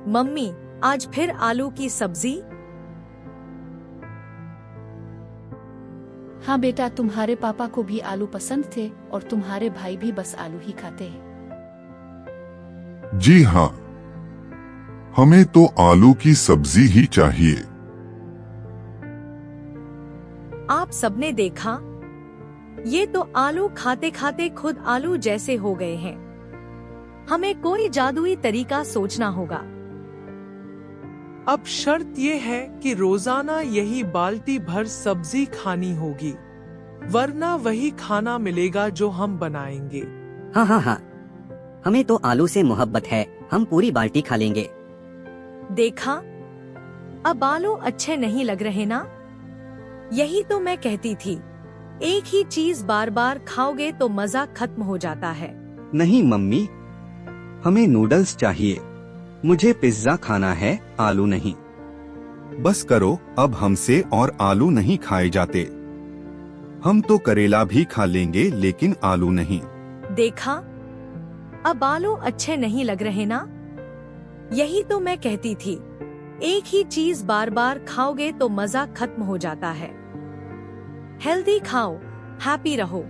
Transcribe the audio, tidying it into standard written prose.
Mummy, आज फिर आलू की सब्जी? हाँ बेटा, तुम्हारे पापा को भी आलू पसंद थे और तुम्हारे भाई भी बस आलू ही खाते हैं। जी हाँ, हमें तो आलू की सब्जी ही चाहिए। आप सबने देखा, ये तो आलू खाते खाते खुद आलू जैसे हो गए हैं। हमें कोई जादुई तरीका सोचना होगा। अब शर्त ये है कि रोजाना यही बाल्टी भर सब्जी खानी होगी, वरना वही खाना मिलेगा जो हम बनाएंगे। हाँ हाँ हाँ, हमें तो आलू से मोहब्बत है, हम पूरी बाल्टी खा लेंगे। देखा, अब आलू अच्छे नहीं लग रहे ना? यही तो मैं कहती थी, एक ही चीज बार बार खाओगे तो मजा खत्म हो जाता है। नहीं मम्मी, हमें नूडल्स चाहिए। मुझे पिज्जा खाना है, आलू नहीं। बस करो, अब हमसे और आलू नहीं खाए जाते। हम तो करेला भी खा लेंगे लेकिन आलू नहीं। देखा, अब आलू अच्छे नहीं लग रहे ना? यही तो मैं कहती थी, एक ही चीज बार बार खाओगे तो मजा खत्म हो जाता है। हेल्दी खाओ, हैप्पी रहो।